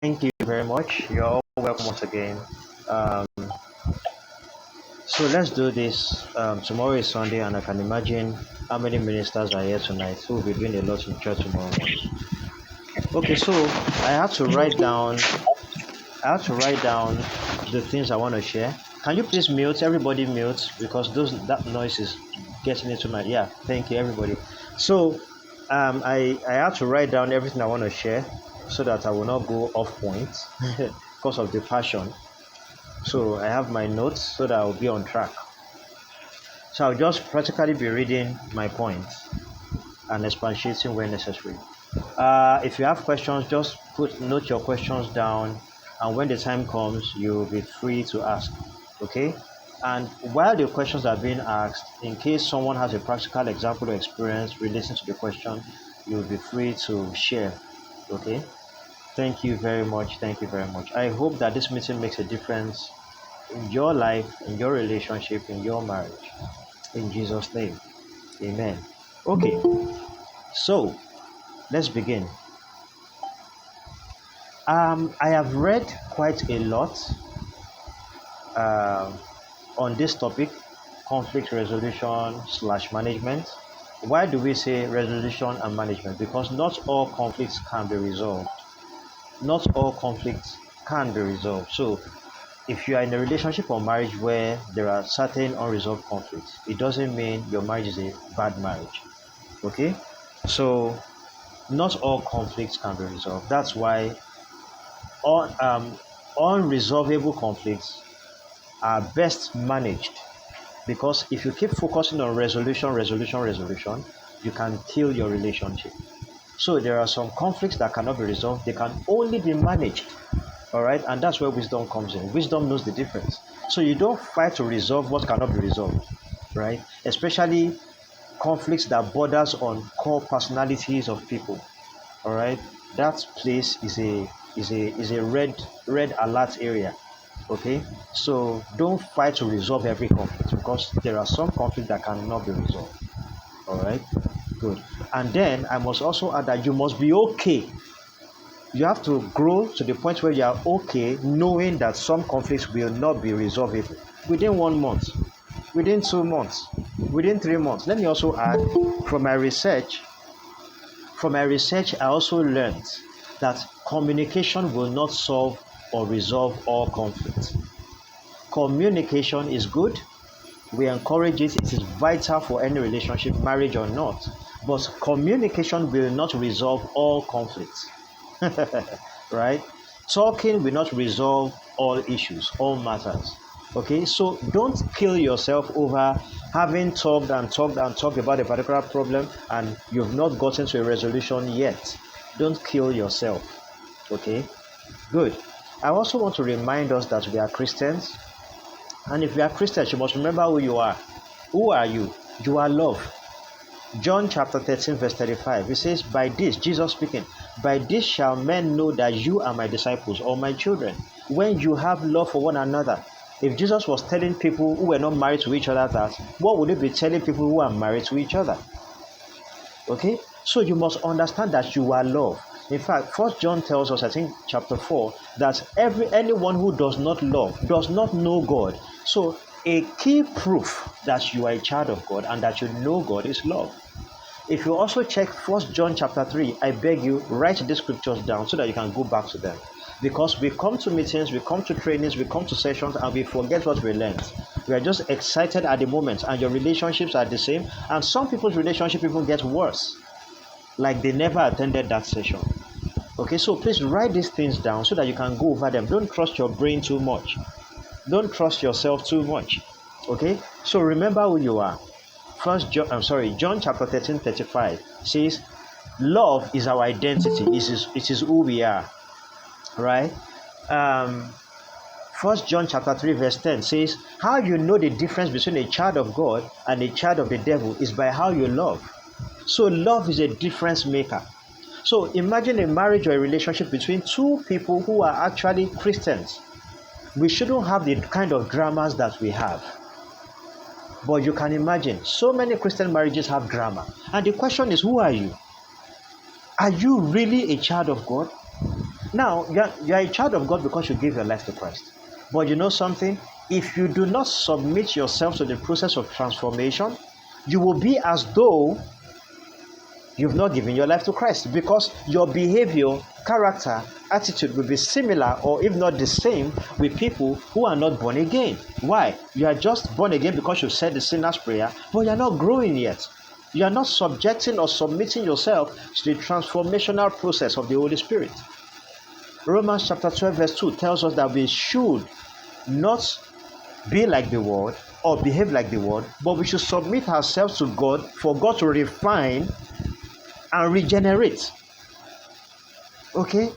Thank you very much. You're all welcome once again. Um, so let's do this. Tomorrow is Sunday, and I can imagine how many ministers are here tonight who will be doing a lot in church tomorrow morning. Okay, so I have to write down. I have to write down the things I want to share. Can you please mute everybody? Mute because that noise is getting into my. Yeah, thank you everybody. So I have to write down everything I want to share so that I will not go off point because of the passion. So I have my notes so that I'll be on track. So I'll just practically be reading my points and expatiating where necessary. If you have questions, just note your questions down, and when the time comes, you'll be free to ask. Okay? And while the questions are being asked, in case someone has a practical example or experience relating to the question, you'll be free to share. Okay? Thank you very much. Thank you very much. I hope that this meeting makes a difference in your life, in your relationship, in your marriage. In Jesus' name. Amen. Okay, so let's begin. I have read quite a lot uh, on this topic, conflict resolution slash management. Why do we say resolution and management? Because not all conflicts can be resolved. Not all conflicts can be resolved. So if you are in a relationship or marriage where there are certain unresolved conflicts, it doesn't mean your marriage is a bad marriage. Okay? So not all conflicts can be resolved. That's why all unresolvable conflicts are best managed, because if you keep focusing on resolution, you can kill your relationship. So there are some conflicts that cannot be resolved, they can only be managed. All right, and that's where wisdom comes in. Wisdom knows the difference. So you don't fight to resolve what cannot be resolved, right? Especially conflicts that borders on core personalities of people. All right, that place is a red alert area. Okay, so don't fight to resolve every conflict, because there are some conflicts that cannot be resolved. All right, good. And then I must also add that you must be okay. You have to grow to the point where you are okay knowing that some conflicts will not be resolvable within 1 month, within 2 months, within 3 months. Let me also add, from my research, I also learned that communication will not solve or resolve all conflicts. Communication is good. We encourage it. It is vital for any relationship, marriage or not. But communication will not resolve all conflicts. Right? Talking will not resolve all issues, all matters. Okay, so don't kill yourself over having talked about a particular problem and you've not gotten to a resolution yet. Don't kill yourself. Okay, good. I also want to remind us that we are Christians, and if you are Christians, you must remember who you are. Who are you? You are love. John chapter 13, verse 35, it says, by this, Jesus speaking, by this shall men know that you are my disciples or my children, when you have love for one another. If Jesus was telling people who were not married to each other that, what would he be telling people who are married to each other? Okay, so you must understand that you are love. In fact, First John tells us, I think chapter 4, that anyone who does not love does not know God. So a key proof that you are a child of God and that you know God is love. If you also check First John chapter 3, I beg you, write these scriptures down so that you can go back to them. Because we come to meetings, we come to trainings, we come to sessions, and we forget what we learned. We are just excited at the moment, and your relationships are the same, and some people's relationship even get worse, like they never attended that session. Okay, so please write these things down so that you can go over them. Don't trust your brain too much. Don't trust yourself too much. Okay, so remember who you are. John chapter 13, 35 says, love is our identity. It is who we are. Right? First John chapter 3, verse 10 says, how you know the difference between a child of God and a child of the devil is by how you love. So love is a difference maker. So imagine a marriage or a relationship between two people who are actually Christians. We shouldn't have the kind of dramas that we have. But you can imagine, so many Christian marriages have drama. And the question is, who are you? Are you really a child of God? Now, you're a child of God because you give your life to Christ. But you know something? If you do not submit yourself to the process of transformation, you will be as though you've not given your life to Christ, because your behavior, character, attitude will be similar, or if not the same, with people who are not born again. Why? You are just born again because you said the sinner's prayer, but you are not growing yet. You are not subjecting or submitting yourself to the transformational process of the Holy Spirit. Romans chapter 12 verse 2 tells us that we should not be like the world or behave like the world, but we should submit ourselves to God for God to refine and regenerate. Okay?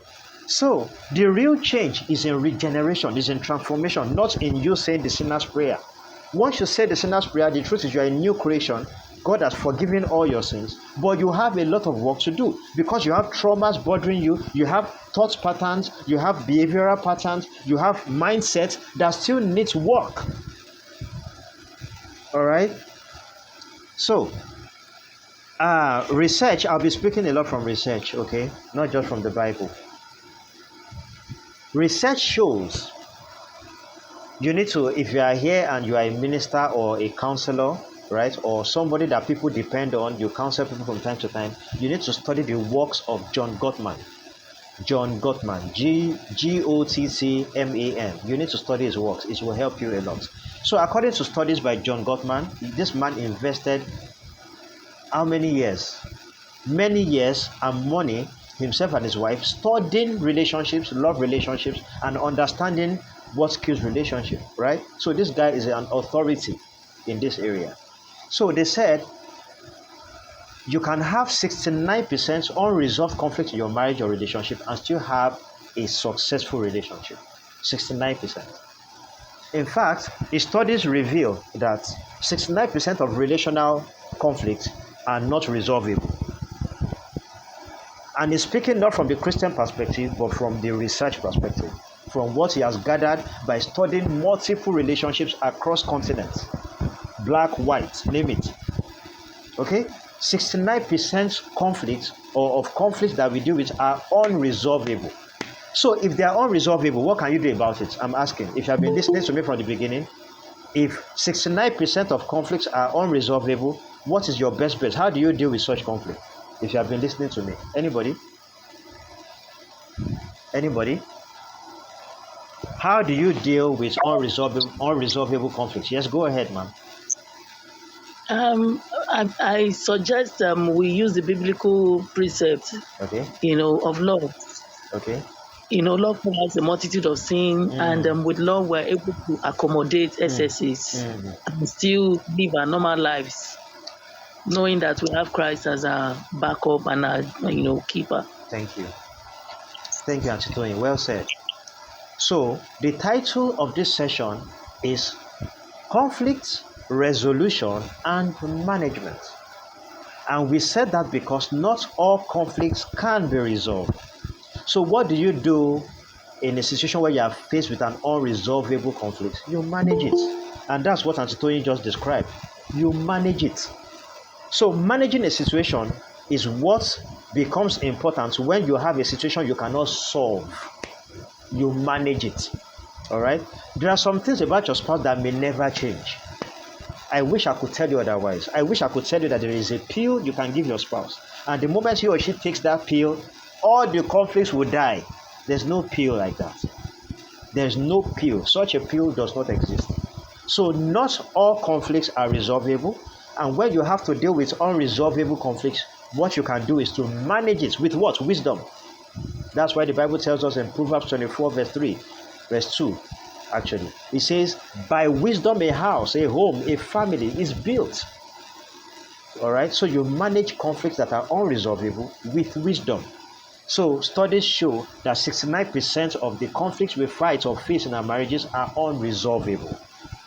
So, the real change is in regeneration, is in transformation, not in you saying the sinner's prayer. Once you say the sinner's prayer, the truth is you are a new creation. God has forgiven all your sins, but you have a lot of work to do because you have traumas bothering you, you have thought patterns, you have behavioral patterns, you have mindsets that still needs work. All right? So, research, I'll be speaking a lot from research, okay? Not just from the Bible. Research shows you need to, if you are here and you are a minister or a counselor, right, or somebody that people depend on, you counsel people from time to time, you need to study the works of John Gottman. John Gottman, Gottman. You need to study his works. It will help you a lot. So according to studies by John Gottman, this man invested how many years? Many years and money, himself and his wife, studying relationships, love relationships, and understanding what kills relationship, right? So this guy is an authority in this area. So they said you can have 69% unresolved conflict in your marriage or relationship and still have a successful relationship. 69%. In fact, his studies reveal that 69% of relational conflicts are not resolvable. And he's speaking not from the Christian perspective, but from the research perspective, from what he has gathered by studying multiple relationships across continents, black, white, name it. Okay? 69% conflicts or of conflicts that we deal with are unresolvable. So if they are unresolvable, what can you do about it? I'm asking. If you have been listening to me from the beginning, if 69% of conflicts are unresolvable, what is your best bet? How do you deal with such conflict? If you have been listening to me. Anybody? Anybody? How do you deal with unresolvable conflicts? Yes, go ahead, ma'am. I suggest we use the biblical precept, Okay. Of love. Okay. Love covers a multitude of sin, and with love, we're able to accommodate excesses and still live our normal lives, knowing that we have Christ as our backup and our, keeper. Thank you. Thank you, Auntie Tony. Well said. So, the title of this session is Conflict Resolution and Management. And we said that because not all conflicts can be resolved. So what do you do in a situation where you are faced with an unresolvable conflict? You manage it. And that's what Auntie Tony just described. You manage it. So managing a situation is what becomes important when you have a situation you cannot solve. You manage it. All right? There are some things about your spouse that may never change. I wish I could tell you otherwise. I wish I could tell you that there is a pill you can give your spouse. And the moment he or she takes that pill, all the conflicts will die. There's no pill like that. There's no pill. Such a pill does not exist. So not all conflicts are resolvable. And when you have to deal with unresolvable conflicts, what you can do is to manage it with what? Wisdom. That's why the Bible tells us in Proverbs 24 verse 2, actually. It says, by wisdom a house, a home, a family is built. All right? So you manage conflicts that are unresolvable with wisdom. So studies show that 69% of the conflicts we fight or face in our marriages are unresolvable.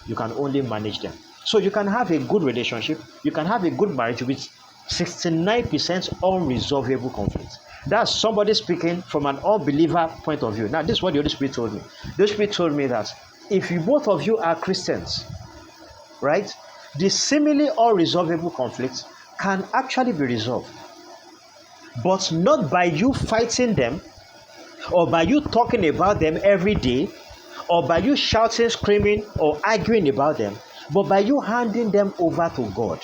You can only manage them. So you can have a good relationship, you can have a good marriage with 69% unresolvable conflicts. That's somebody speaking from an unbeliever point of view. Now, this is what the Holy Spirit told me. The Holy Spirit told me that if you both of you are Christians, right, the seemingly unresolvable conflicts can actually be resolved. But not by you fighting them, or by you talking about them every day, or by you shouting, screaming, or arguing about them, but by you handing them over to God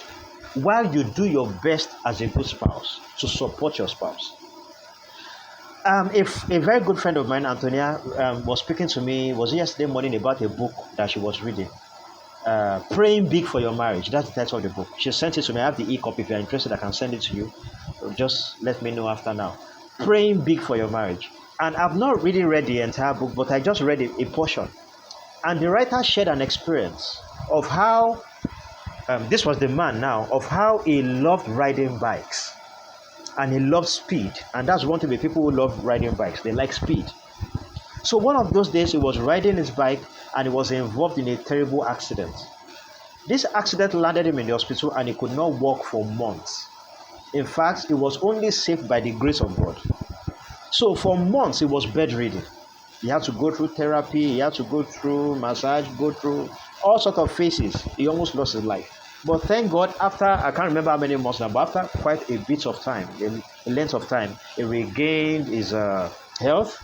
while you do your best as a good spouse to support your spouse. If a very good friend of mine, Antonia, was speaking to me, was yesterday morning about a book that she was reading. Praying Big for Your Marriage. That's the title of the book. She sent it to me. I have the e-copy. If you're interested, I can send it to you. Just let me know after now. Praying Big for Your Marriage. And I've not really read the entire book, but I just read a portion. And the writer shared an experience of how, this was the man now, of how he loved riding bikes. And he loved speed. And that's one thing with people who love riding bikes. They like speed. So one of those days he was riding his bike and he was involved in a terrible accident. This accident landed him in the hospital and he could not walk for months. In fact, he was only saved by the grace of God. So for months he was bedridden. He had to go through therapy, he had to go through massage, go through all sorts of phases. He almost lost his life. But thank God, after, I can't remember how many months now, but after quite a bit of time, a length of time, he regained his health,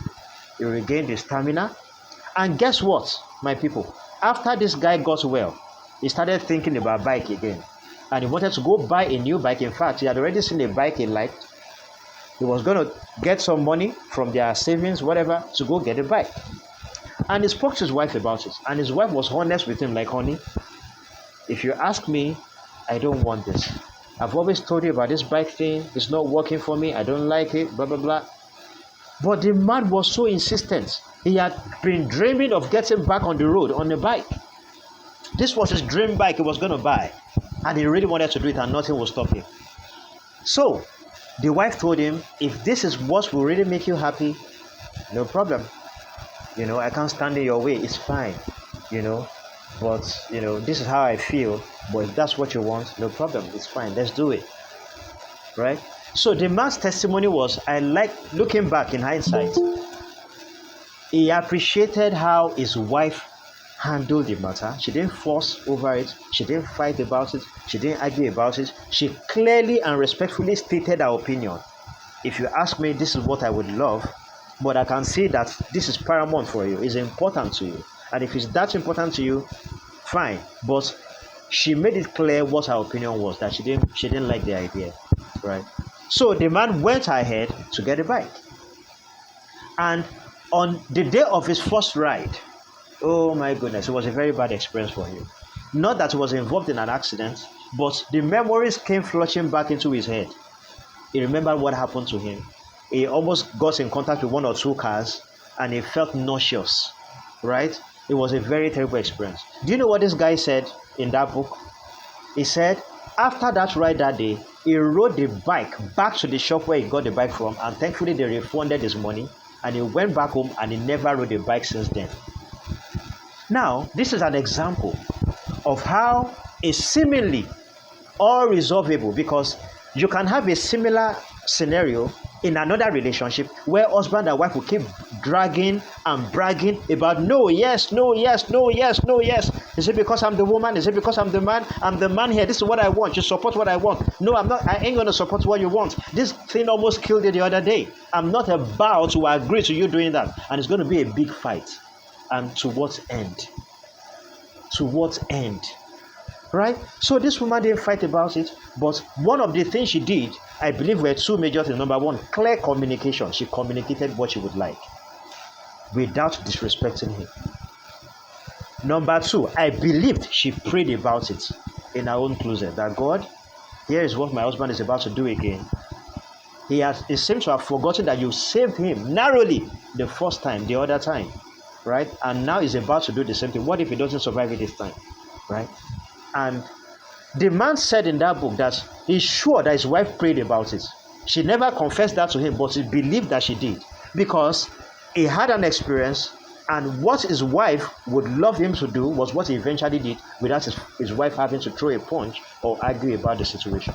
he regained his stamina. And guess what, my people? After this guy got well, he started thinking about bike again. And he wanted to go buy a new bike. In fact, he had already seen a bike he liked. He was going to get some money from their savings, whatever, to go get a bike. And he spoke to his wife about it. And his wife was honest with him, like, honey, if you ask me, I don't want this. I've always told you about this bike thing. It's not working for me. I don't like it, blah, blah, blah. But the man was so insistent. He had been dreaming of getting back on the road on a bike. This was his dream bike he was going to buy. And he really wanted to do it and nothing would stop him. So, the wife told him, if this is what will really make you happy, no problem. I can't stand in your way. It's fine. But, this is how I feel. But if that's what you want, no problem. It's fine. Let's do it. Right? So the man's testimony was, looking back in hindsight, he appreciated how his wife handled the matter. She didn't fuss over it. She didn't fight about it. She didn't argue about it. She clearly and respectfully stated her opinion. If you ask me, this is what I would love, but I can see that this is paramount for you. It's important to you. And if it's that important to you, fine. But she made it clear what her opinion was, that she didn't like the idea, right? So the man went ahead to get a bike. And on the day of his first ride, oh my goodness, it was a very bad experience for him. Not that he was involved in an accident, but the memories came flushing back into his head. He remembered what happened to him. He almost got in contact with one or two cars and he felt nauseous, right? It was a very terrible experience. Do you know what this guy said in that book? He said, after that ride that day, he rode the bike back to the shop where he got the bike from, and thankfully they refunded his money, and he went back home and he never rode a bike since then. Now, this is an example of how it's seemingly all resolvable, because you can have a similar scenario in another relationship where husband and wife will keep dragging and bragging about no, yes, no, yes, no, yes, no, yes. Is it because I'm the woman? Is it because I'm the man? I'm the man here. This is what I want. You support what I want. No, I'm not. I ain't going to support what you want. This thing almost killed you the other day. I'm not about to agree to you doing that. And it's going to be a big fight. And to what end? To what end? Right? So this woman didn't fight about it, but one of the things she did, I believe, were two major things. Number one, clear communication. She communicated what she would like without disrespecting him. Number two, I believed she prayed about it in her own closet, that God, here is what my husband is about to do again. He seems to have forgotten that you saved him narrowly the first time, the other time, right? And now he's about to do the same thing. What if he doesn't survive it this time, right? And the man said in that book that he's sure that his wife prayed about it. She never confessed that to him, but he believed that she did, because he had an experience, and what his wife would love him to do was what he eventually did, without his wife having to throw a punch or argue about the situation.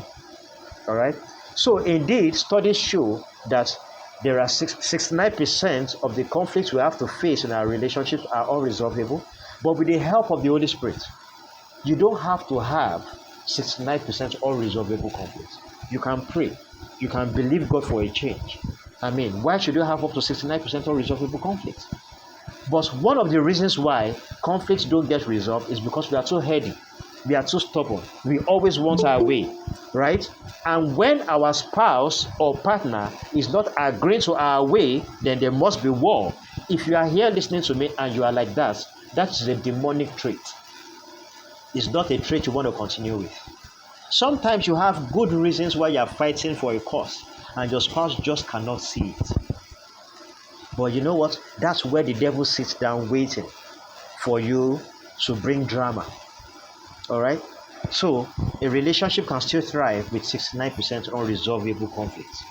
All right? So indeed, studies show that there are 69% of the conflicts we have to face in our relationships are unresolvable, but with the help of the Holy Spirit, you don't have to have 69% unresolvable conflicts. You can pray. You can believe God for a change. I mean, why should you have up to 69% unresolvable conflict? But one of the reasons why conflicts don't get resolved is because we are too heady. We are too stubborn. We always want our way, right? And when our spouse or partner is not agreeing to our way, then there must be war. If you are here listening to me and you are like that, that is a demonic trait. It's not a trait you want to continue with. Sometimes you have good reasons why you are fighting for a cause, and your spouse just cannot see it. But you know what? That's where the devil sits down waiting for you to bring drama. All right? So, a relationship can still thrive with 69% unresolvable conflicts.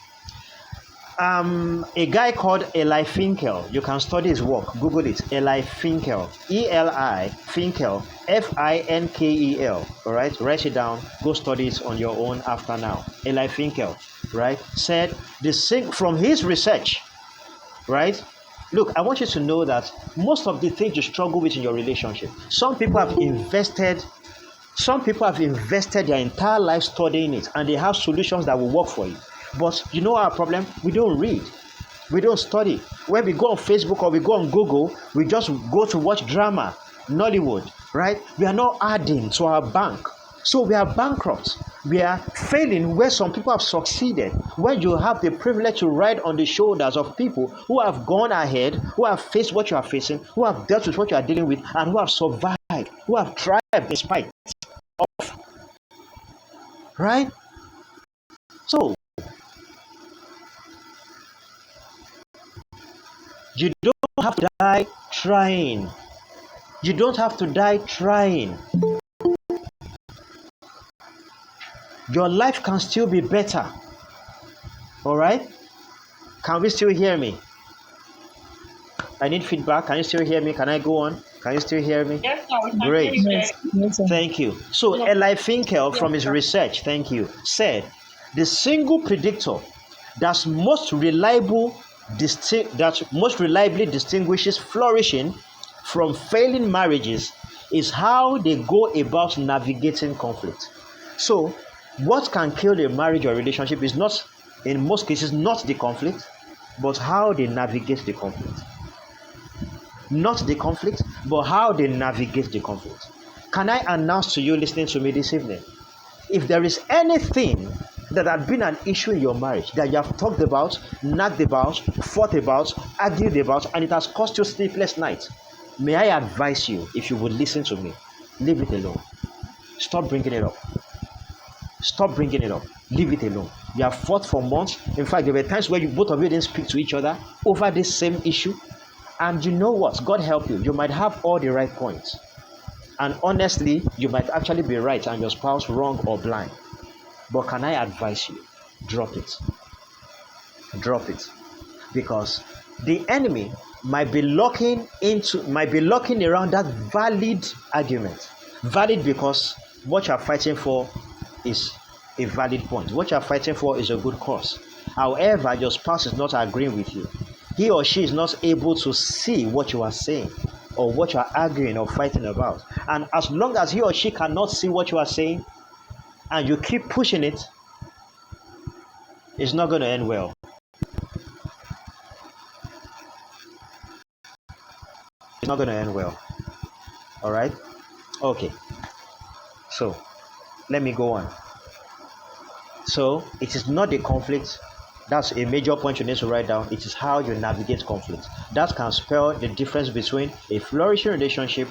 A guy called Eli Finkel, you can study his work, Google it, Eli Finkel, E-L-I, Finkel, F-I-N-K-E-L, all right? Write it down, go study it on your own after now. Eli Finkel, right, said, from his research, right? Look, I want you to know that most of the things you struggle with in your relationship, some people have invested their entire life studying it, and they have solutions that will work for you. But you know our problem? We don't read. We don't study. When we go on Facebook or we go on Google, we just go to watch drama, Nollywood, right? We are not adding to our bank. So we are bankrupt. We are failing where some people have succeeded. When you have the privilege to ride on the shoulders of people who have gone ahead, who have faced what you are facing, who have dealt with what you are dealing with, and who have survived, who have thrived despite of, right? So you don't have to die trying. You don't have to die trying. Your life can still be better. All right? Can we still hear me? I need feedback. Can you still hear me? Can I go on? Can you still hear me? Yes, sir. Great. Yes, yes, sir. Thank you. So Eli Finkel, from his research, thank you, said the single predictor that's most reliably distinguishes flourishing from failing marriages is how they go about navigating conflict. So, what can kill a marriage or relationship is not, in most cases, not the conflict, but how they navigate the conflict. Not the conflict, but how they navigate the conflict. Can I announce to you listening to me this evening, if there is anything that had been an issue in your marriage that you have talked about, nagged about, fought about, argued about, and it has cost you sleepless nights, may I advise you, if you would listen to me, leave it alone. Stop bringing it up. Stop bringing it up. Leave it alone. You have fought for months. In fact, there were times where both of you didn't speak to each other over this same issue. And you know what? God help you. You might have all the right points. And honestly, you might actually be right and your spouse wrong or blind. But can I advise you? Drop it. Drop it. Because the enemy might be looking around that valid argument. Valid because what you're fighting for is a valid point. What you're fighting for is a good cause. However, your spouse is not agreeing with you. He or she is not able to see what you are saying or what you are arguing or fighting about. And as long as he or she cannot see what you are saying and you keep pushing it, it's not going to end well. It's not going to end well. All right? Okay. So, let me go on. So, it is not the conflict. That's a major point you need to write down. It is how you navigate conflict. That can spell the difference between a flourishing relationship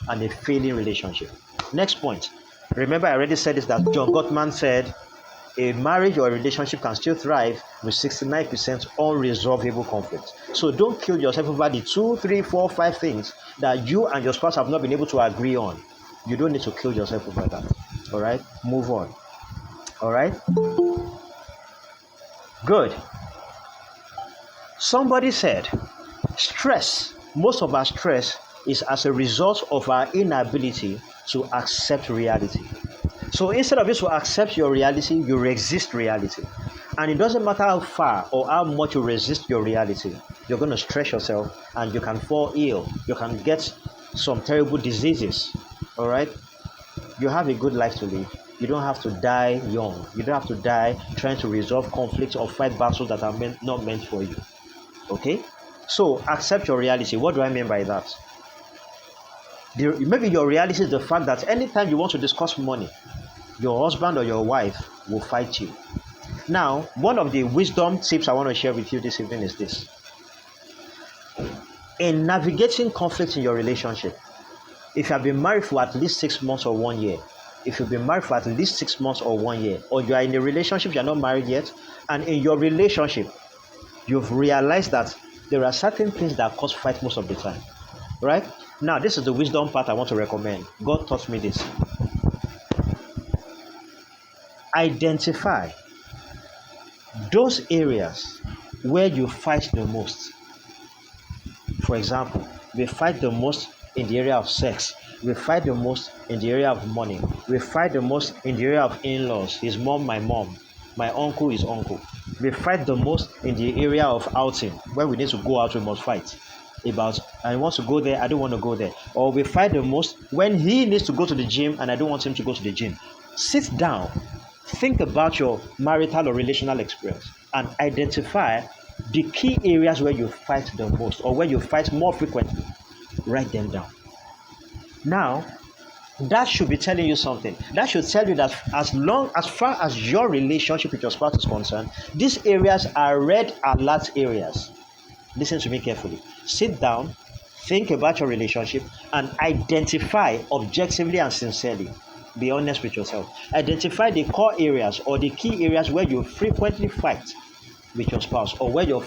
and a failing relationship. Next point. Remember, I already said this, that John Gottman said a marriage or a relationship can still thrive with 69% unresolvable conflict. So don't kill yourself over the 2, 3, 4, 5 things that you and your spouse have not been able to agree on. You don't need to kill yourself over that. All right? Move on. All right? Good. Somebody said, most of our stress is as a result of our inability to accept reality. So instead of you to accept your reality, you resist reality. And it doesn't matter how far or how much you resist your reality, you're going to stress yourself and you can fall ill. You can get some terrible diseases. All right? You have a good life to live. You don't have to die young. You don't have to die trying to resolve conflicts or fight battles that are not meant for you. Okay? So accept your reality. What do I mean by that? Maybe your reality is the fact that anytime you want to discuss money, your husband or your wife will fight you. Now, one of the wisdom tips I want to share with you this evening is this. In navigating conflict in your relationship, if you have been married for at least 6 months or 1 year, if you've been married for at least 6 months or 1 year, or you are in a relationship, you're not married yet, and in your relationship, you've realized that there are certain things that cause fight most of the time, right? Now, this is the wisdom part I want to recommend. God taught me this. Identify those areas where you fight the most. For example, we fight the most in the area of sex. We fight the most in the area of money. We fight the most in the area of in-laws. His mom, my mom. My uncle, his uncle. We fight the most in the area of outing. When we need to go out, we must fight about, I want to go there, I don't want to go there. Or we fight the most when he needs to go to the gym and I don't want him to go to the gym. Sit down, think about your marital or relational experience and identify the key areas where you fight the most or where you fight more frequently. Write them down. Now, that should be telling you something. That should tell you that as far as your relationship with your spouse is concerned, these areas are red alert areas. Listen to me carefully. Sit down, think about your relationship, and identify objectively and sincerely. Be honest with yourself. Identify the core areas or the key areas where you frequently fight with your spouse or where your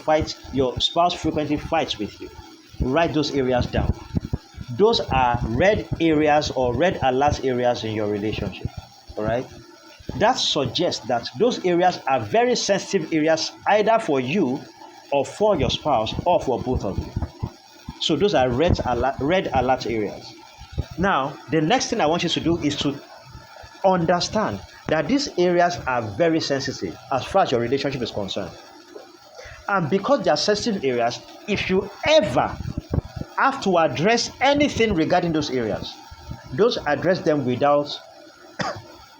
spouse frequently fights with you. Write those areas down. Those are red areas or red alert areas in your relationship. All right? That suggests that those areas are very sensitive areas either for you or for your spouse or for both of you. So those are red alert areas. Now, the next thing I want you to do is to understand that these areas are very sensitive as far as your relationship is concerned. And because they are sensitive areas, if you ever have to address anything regarding those areas, don't address them without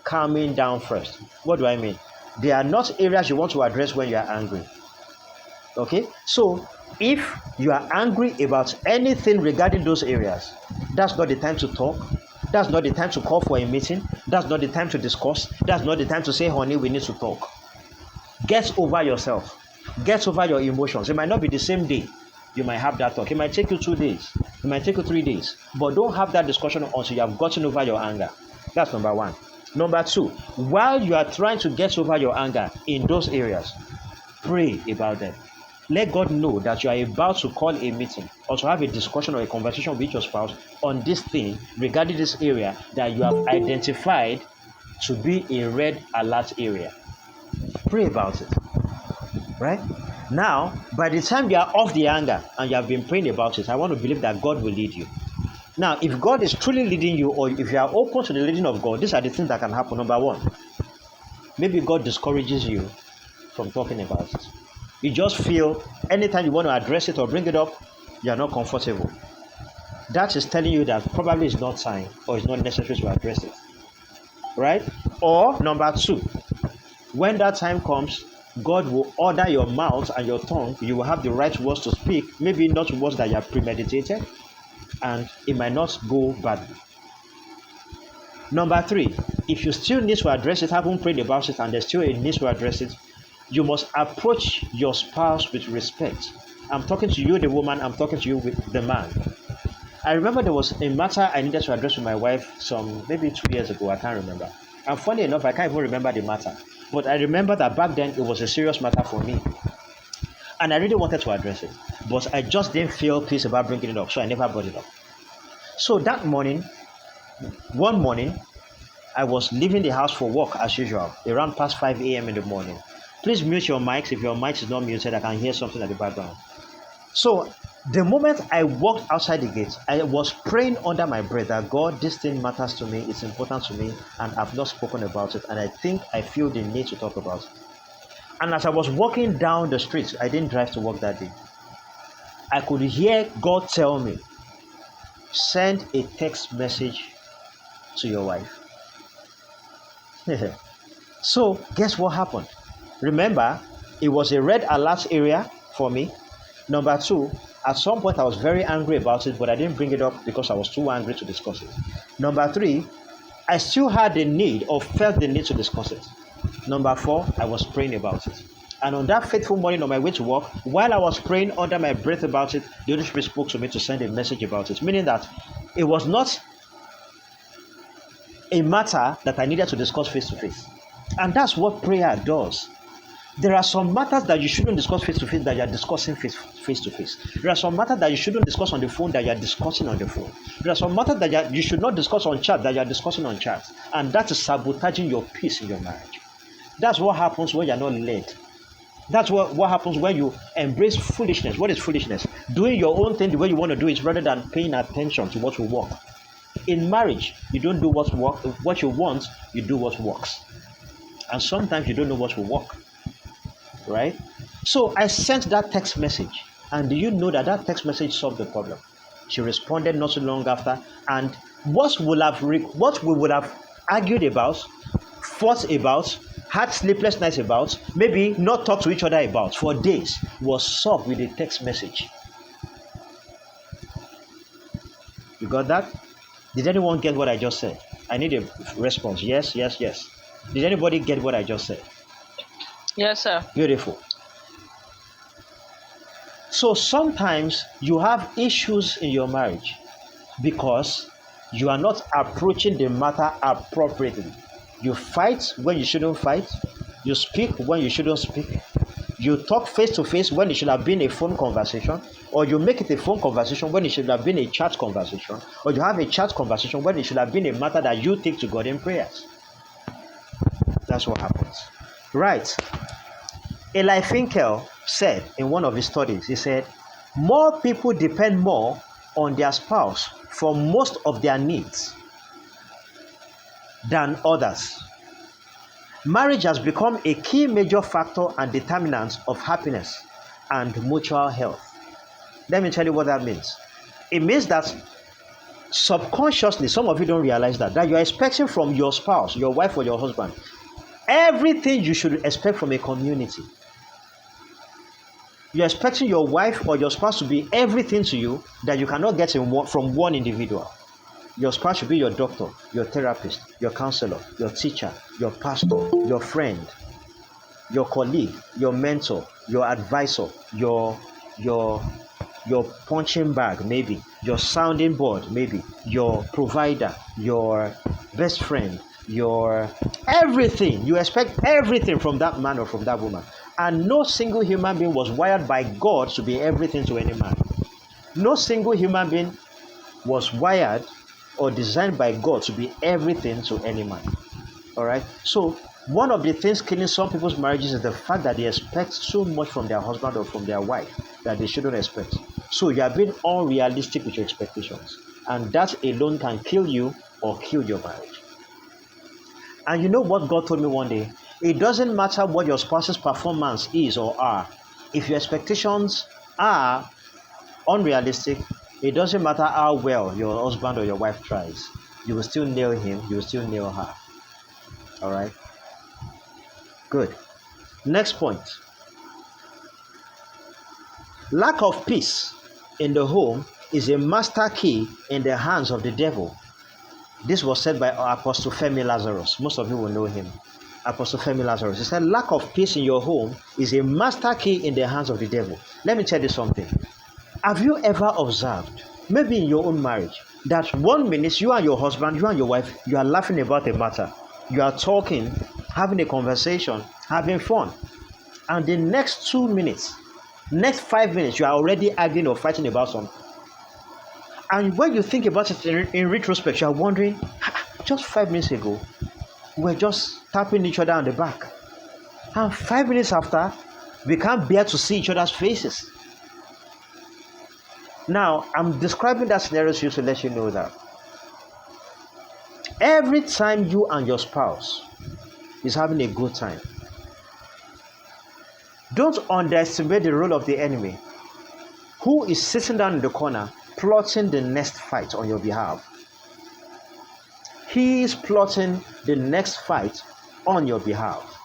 calming down first. What do I mean? They are not areas you want to address when you are angry. Okay? So, if you are angry about anything regarding those areas, that's not the time to talk. That's not the time to call for a meeting. That's not the time to discuss. That's not the time to say, honey, we need to talk. Get over yourself. Get over your emotions. It might not be the same day you might have that talk. It might take you 2 days. It might take you 3 days. But don't have that discussion until you have gotten over your anger. That's number one. Number two, while you are trying to get over your anger in those areas, pray about them. Let God know that you are about to call a meeting or to have a discussion or a conversation with your spouse on this thing regarding this area that you have identified to be a red alert area. Pray about it. Right? Now, by the time you are off the anger and you have been praying about it, I want to believe that God will lead you. Now, if God is truly leading you or if you are open to the leading of God, these are the things that can happen. Number one, maybe God discourages you from talking about it. You just feel anytime you want to address it or bring it up, you are not comfortable. That is telling you that probably it's not time or it's not necessary to address it. Right? Or number two, when that time comes, God will order your mouth and your tongue. You will have the right words to speak, maybe not words that you have premeditated, and it might not go badly. Number three, if you still need to address it, haven't prayed about it, and there's still a need to address it, you must approach your spouse with respect. I'm talking to you, the woman, I'm talking to you, with the man. I remember there was a matter I needed to address with my wife maybe 2 years ago, I can't remember. And funny enough, I can't even remember the matter. But I remember that back then it was a serious matter for me. And I really wanted to address it. But I just didn't feel peace about bringing it up, so I never brought it up. So that morning, one morning, I was leaving the house for work as usual, around past 5 a.m. in the morning. Please mute your mics. If your mic is not muted, I can hear something at the background. So the moment I walked outside the gate, I was praying under my breath that God, this thing matters to me, it's important to me, and I've not spoken about it, and I feel the need to talk about it. And as I was walking down the street, I didn't drive to work that day, I could hear God tell me, send a text message to your wife. So guess what happened? Remember, it was a red alert area for me. Number two, at some point I was very angry about it, but I didn't bring it up because I was too angry to discuss it. Number three, I still had the need or felt the need to discuss it. Number four, I was praying about it. And on that fateful morning on my way to work, while I was praying under my breath about it, the Holy Spirit spoke to me to send a message about it, meaning that it was not a matter that I needed to discuss face to face. And that's what prayer does. There are some matters that you shouldn't discuss face to face that you are discussing face to face. There are some matters that you shouldn't discuss on the phone that you are discussing on the phone. There are some matters that you should not discuss on chat that you are discussing on chat. And that is sabotaging your peace in your marriage. That's what happens when you are not led. That's what happens when you embrace foolishness. What is foolishness? Doing your own thing the way you want to do it rather than paying attention to what will work. In marriage, you don't do what you want, you do what works. And sometimes you don't know what will work. Right? So I sent that text message, and do you know that text message solved the problem? She responded not so long after, and what we would have argued about, fought about, had sleepless nights about, maybe not talked to each other about for days, was solved with a text message. You got that? Did anyone get what I just said? I need a response. Yes, yes, yes. Did anybody get what I just said? Yes, sir. Beautiful. So sometimes you have issues in your marriage because you are not approaching the matter appropriately. You fight when you shouldn't fight. You speak when you shouldn't speak. You talk face to face when it should have been a phone conversation, or you make it a phone conversation when it should have been a chat conversation, or you have a chat conversation when it should have been a matter that you take to God in prayers. That's what happens. Right. Eli Finkel said in one of his studies, he said, more people depend more on their spouse for most of their needs than others. Marriage has become a key major factor and determinant of happiness and mutual health. Let me tell you what that means. It means that subconsciously, some of you don't realize that you're expecting from your spouse, your wife or your husband, everything you should expect from a community. You're expecting your wife or your spouse to be everything to you that you cannot get from one individual. Your spouse should be your doctor, your therapist, your counselor, your teacher, your pastor, your friend, your colleague, your mentor, your advisor, your punching bag, maybe, your sounding board, maybe, your provider, your best friend, your everything. You expect everything from that man or from that woman. And no single human being was wired by God to be everything to any man. No single human being was wired or designed by God to be everything to any man. All right. So one of the things killing some people's marriages is the fact that they expect so much from their husband or from their wife that they shouldn't expect. So you are being unrealistic with your expectations, and that alone can kill you or kill your marriage. And you know what God told me one day? It doesn't matter what your spouse's performance is or are. If your expectations are unrealistic, it doesn't matter how well your husband or your wife tries. You will still nail him, you will still nail her. All right? Good. Next point. Lack of peace in the home is a master key in the hands of the devil. This was said by Apostle Femi Lazarus. Most of you will know him. Apostle Femi Lazarus. He said, lack of peace in your home is a master key in the hands of the devil. Let me tell you something. Have you ever observed, maybe in your own marriage, that 1 minute you and your husband, you and your wife, you are laughing about a matter. You are talking, having a conversation, having fun. And the next 2 minutes, next 5 minutes, you are already arguing or fighting about something. And when you think about it in retrospect, you are wondering, just 5 minutes ago, we were just tapping each other on the back. And 5 minutes after, we can't bear to see each other's faces. Now, I'm describing that scenario to you to let you know that every time you and your spouse is having a good time, don't underestimate the role of the enemy, who is sitting down in the corner plotting the next fight on your behalf. he is plotting the next fight on your behalf.